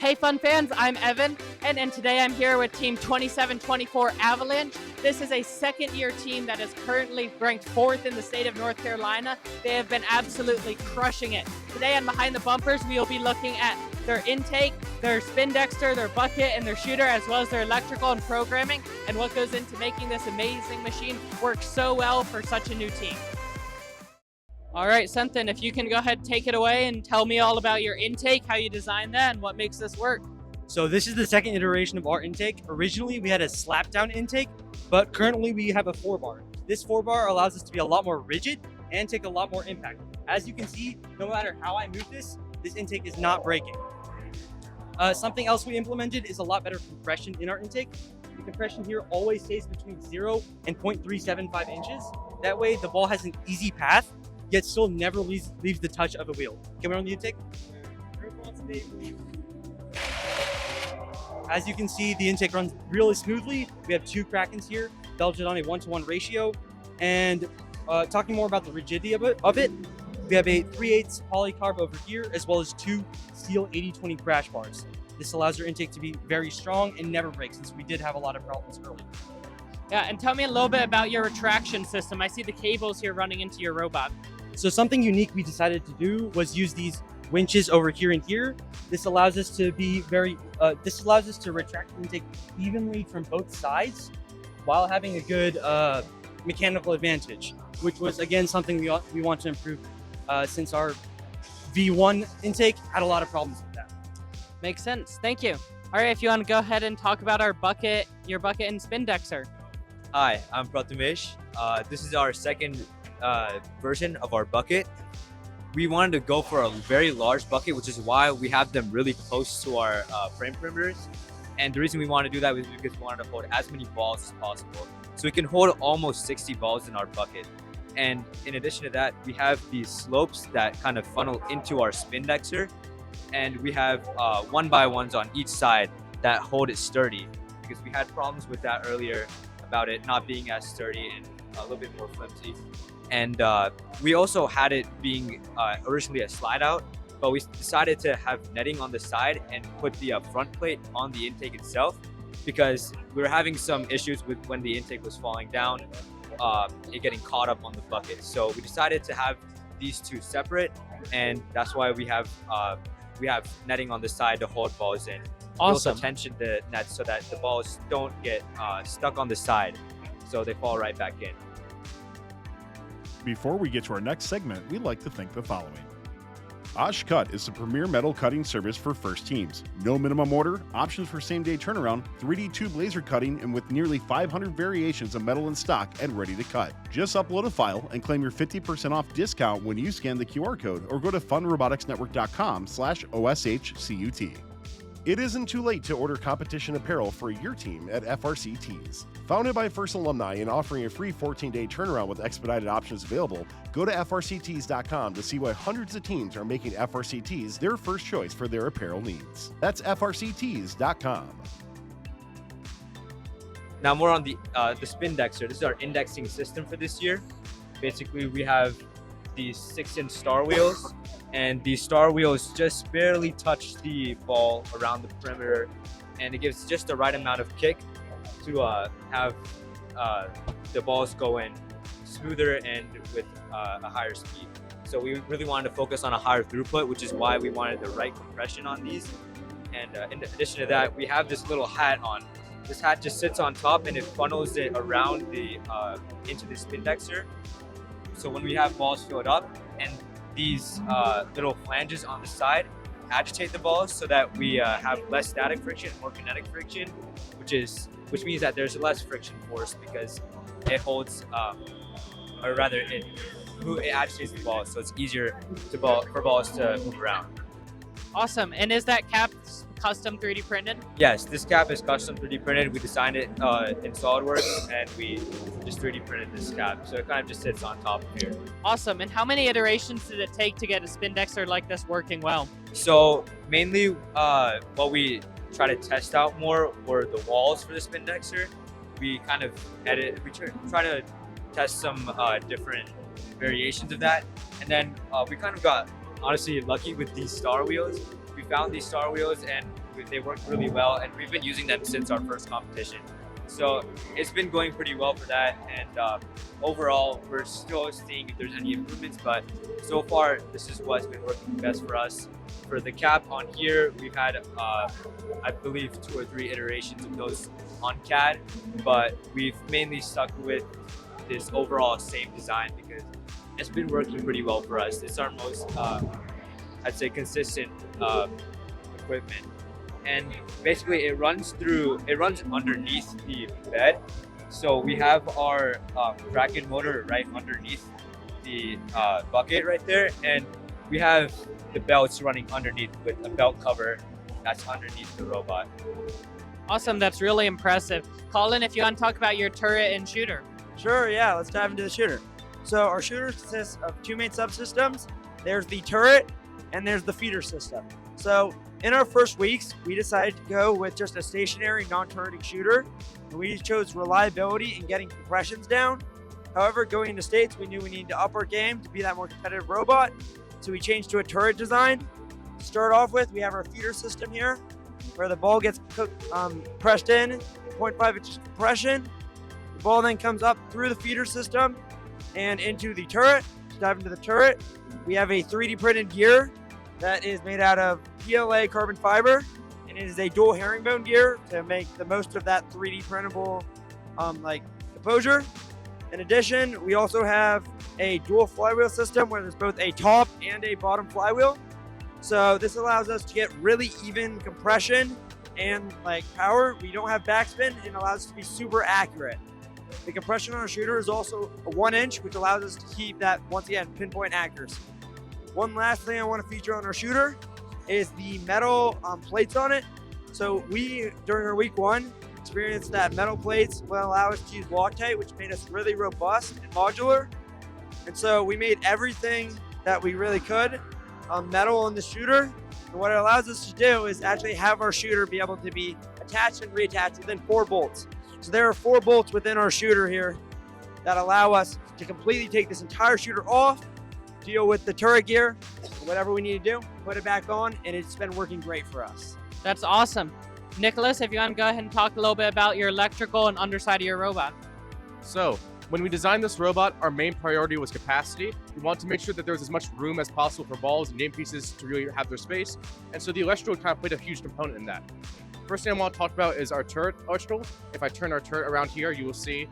Hey Fun fans, I'm Evan, and today I'm here with Team 2724 Avalanche. This is a second-year team that is currently ranked 4th in the state of North Carolina. They have been absolutely crushing it. Today on Behind the Bumpers, we will be looking at their intake, their Spindexer, their bucket, and their shooter, as well as their electrical and programming, and what goes into making this amazing machine work so well for such a new team. All right, Senthin, if you can go ahead and take it away and tell me all about your intake, how you designed that, and what makes this work. So this is the second iteration of our intake. Originally, we had a slap down intake, but currently we have a 4-bar. This 4-bar allows us to be a lot more rigid and take a lot more impact. As you can see, no matter how I move this intake is not breaking. Something else we implemented is a lot better compression in our intake. The compression here always stays between 0 and 0.375 inches. That way the ball has an easy path, yet still never leaves the touch of a wheel. Can we run the intake? As you can see, the intake runs really smoothly. We have 2 Krakens here, belted on a 1-to-1 ratio. And talking more about the rigidity of it, we have a 3/8 polycarb over here, as well as 2 steel 80/20 crash bars. This allows your intake to be very strong and never break, since we did have a lot of problems earlier. Yeah, and tell me a little bit about your retraction system. I see the cables here running into your robot. So something unique we decided to do was use these winches over here and here. This allows us to be this allows us to retract the intake evenly from both sides while having a good mechanical advantage, which was again something we want to improve since our V1 intake had a lot of problems with that. Makes sense. Thank you. All right, if you want to go ahead and talk about your bucket and Spindexer. Hi, I'm Prathamesh. This is our second version of our bucket. We wanted to go for a very large bucket, which is why we have them really close to our frame perimeters. And the reason we want to do that is because we wanted to hold as many balls as possible. So we can hold almost 60 balls in our bucket. And in addition to that, we have these slopes that kind of funnel into our Spindexer. And we have 1x1s on each side that hold it sturdy, because we had problems with that earlier about it not being as sturdy and a little bit more flimsy. And we also had it being originally a slide out, but we decided to have netting on the side and put the front plate on the intake itself, because we were having some issues with when the intake was falling down, it getting caught up on the bucket. So we decided to have these two separate, and that's why we have netting on the side to hold balls in. Awesome. We also tension the nets so that the balls don't get stuck on the side, so they fall right back in. Before we get to our next segment, we'd like to thank the following. Osh Cut is the premier metal cutting service for first teams. No minimum order, options for same-day turnaround, 3D tube laser cutting, and with nearly 500 variations of metal in stock and ready to cut. Just upload a file and claim your 50% off discount when you scan the QR code or go to funroboticsnetwork.com/OSHCUT. It isn't too late to order competition apparel for your team at FRC Tees. Founded by First alumni and offering a free 14-day turnaround with expedited options available, go to frctees.com to see why hundreds of teams are making FRC Tees their first choice for their apparel needs. That's frctees.com. Now more on the Spindexer. This is our indexing system for this year. Basically, we have these 6-inch star wheels, and these star wheels just barely touch the ball around the perimeter, and it gives just the right amount of kick to have the balls go in smoother and with a higher speed. So we really wanted to focus on a higher throughput, which is why we wanted the right compression on these. And in addition to that, we have this little hat on. This hat just sits on top and it funnels it around the into the Spindexer. So when we have balls filled up, and these little flanges on the side agitate the balls so that we have less static friction, more kinetic friction, which means that there's less friction force because it holds, or rather it agitates the balls, so it's easier for balls to move around. Awesome. And is that cap custom 3D printed? Yes, this cap is custom 3D printed. We designed it in SolidWorks, and we just 3D printed this cap, so it kind of just sits on top of here. Awesome. And how many iterations did it take to get a Spindexer like this working well? So mainly what we try to test out more were the walls for the Spindexer. We kind of try to test some different variations of that, and then we kind of got honestly lucky with these star wheels. We found these star wheels and They work really well, and we've been using them since our first competition. So it's been going pretty well for that, and overall, we're still seeing if there's any improvements, but so far, this is what's been working best for us. For the cap on here, we've had, I believe, 2 or 3 iterations of those on CAD, but we've mainly stuck with this overall same design because it's been working pretty well for us. It's our most, I'd say, consistent equipment. And basically it runs underneath the bed. So we have our bracket motor right underneath the bucket right there. And we have the belts running underneath with a belt cover that's underneath the robot. Awesome, that's really impressive. Colin, if you want to talk about your turret and shooter. Sure, yeah, let's dive into the shooter. So our shooter consists of 2 main subsystems. There's the turret and there's the feeder system. So in our first weeks, we decided to go with just a stationary non-turreting shooter. And we chose reliability and getting compressions down. However, going into states, we knew we needed to up our game to be that more competitive robot. So we changed to a turret design. To start off with, we have our feeder system here, where the ball gets pressed in, 0.5 inches compression. The ball then comes up through the feeder system and into the turret. To dive into the turret, we have a 3D printed gear that is made out of PLA carbon fiber, and it is a dual herringbone gear to make the most of that 3D printable composure. In addition, we also have a dual flywheel system where there's both a top and a bottom flywheel. So this allows us to get really even compression and power. We don't have backspin, and allows us to be super accurate. The compression on our shooter is also a 1 inch, which allows us to keep that, once again, pinpoint accuracy. One last thing I want to feature on our shooter is the metal plates on it. So we, during our week 1, experienced that metal plates will allow us to use Loctite, which made us really robust and modular. And so we made everything that we really could metal on the shooter. And what it allows us to do is actually have our shooter be able to be attached and reattached within 4 bolts. So there are 4 bolts within our shooter here that allow us to completely take this entire shooter off, deal with the turret gear, whatever we need to do, put it back on, and it's been working great for us. That's awesome. Nicholas, if you want to go ahead and talk a little bit about your electrical and underside of your robot. So, when we designed this robot, our main priority was capacity. We wanted to make sure that there was as much room as possible for balls and game pieces to really have their space, and so the electrical kind of played a huge component in that. First thing I want to talk about is our turret electrical. If I turn our turret around here, you will see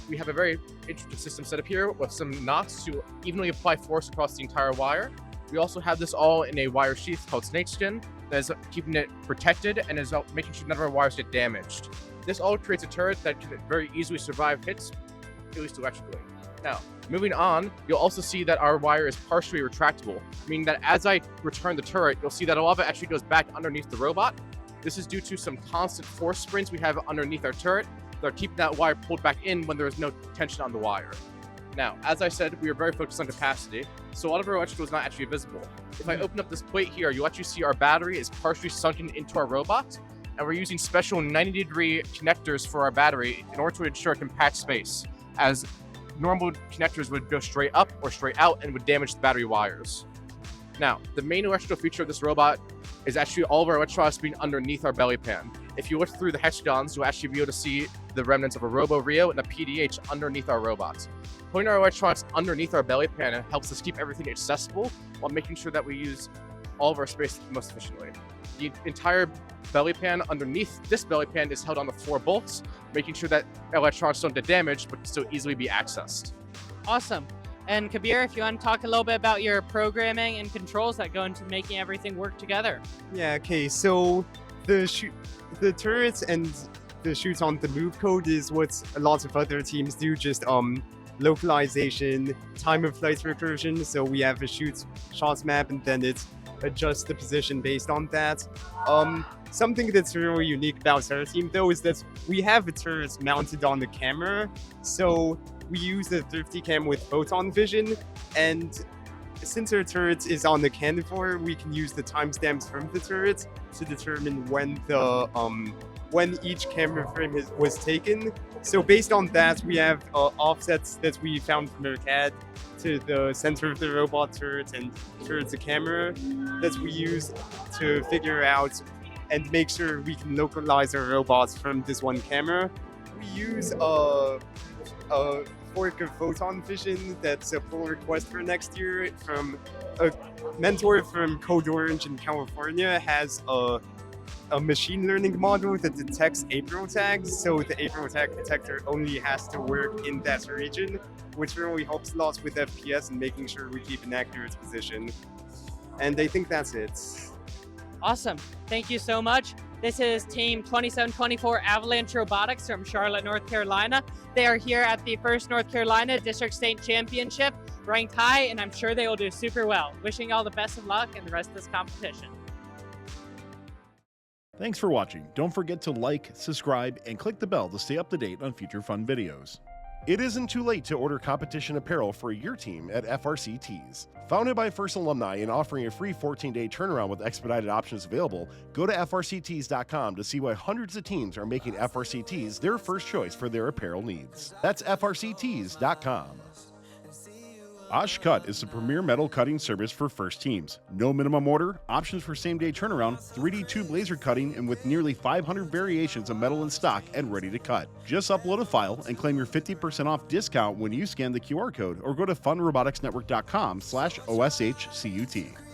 we have a very interesting system set up here with some knots to evenly apply force across the entire wire. We also have this all in a wire sheath called snakeskin that is keeping it protected and is making sure none of our wires get damaged. This all creates a turret that can very easily survive hits, at least electrically. Now, moving on, you'll also see that our wire is partially retractable, meaning that as I return the turret, you'll see that a lot of it actually goes back underneath the robot. This is due to some constant force springs we have underneath our turret that are keeping that wire pulled back in when there is no tension on the wire. Now, as I said, we are very focused on capacity, so a lot of our electrical is not actually visible. If I open up this plate here, you'll actually see our battery is partially sunken into our robot, and we're using special 90-degree connectors for our battery in order to ensure compact space, as normal connectors would go straight up or straight out and would damage the battery wires. Now, the main electrical feature of this robot is actually all of our electronics being underneath our belly pan. If you look through the hexagons, you'll actually be able to see the remnants of a Robo Rio and a PDH underneath our robots. Putting our electronics underneath our belly pan helps us keep everything accessible while making sure that we use all of our space most efficiently. The entire belly pan underneath this belly pan is held on the 4 bolts, making sure that electronics don't get damaged but can still easily be accessed. Awesome. And Kabir, if you want to talk a little bit about your programming and controls that go into making everything work together. Yeah, okay, so the turrets and the shoots on the move code is what a lot of other teams do, just localization, time of flight recursion. So we have a shots map and then it adjusts the position based on that. Something that's really unique about our team though is that we have the turrets mounted on the camera. So we use the Thrifty Cam with photon vision, and since our turret is on the cantilever, we can use the timestamps from the turret to determine when the when each camera frame was taken. So based on that, we have offsets that we found from our CAD to the center of the robot turret and towards the camera that we use to figure out and make sure we can localize our robots from this one camera. We use a fork of photon vision that's a pull request for next year from a mentor from Code Orange in California. Has a machine learning model that detects APRO tags, so the APRO tag detector only has to work in that region, which really helps a lot with FPS and making sure we keep an accurate position. And I think that's it. Awesome. Thank you so much. This is Team 2724 Avalanche Robotics from Charlotte, North Carolina. They are here at the first North Carolina District State Championship, ranked high, and I'm sure they will do super well. Wishing you all the best of luck in the rest of this competition. Thanks for watching. Don't forget to like, subscribe, and click the bell to stay up to date on future fun videos. It isn't too late to order competition apparel for your team at FRC Tees. Founded by FRC alumni and offering a free 14-day turnaround with expedited options available, go to frctees.com to see why hundreds of teams are making FRC Tees their first choice for their apparel needs. That's frctees.com. Oshcut is the premier metal cutting service for first teams. No minimum order, options for same-day turnaround, 3D tube laser cutting, and with nearly 500 variations of metal in stock and ready to cut. Just upload a file and claim your 50% off discount when you scan the QR code or go to funroboticsnetwork.com/OSHCUT.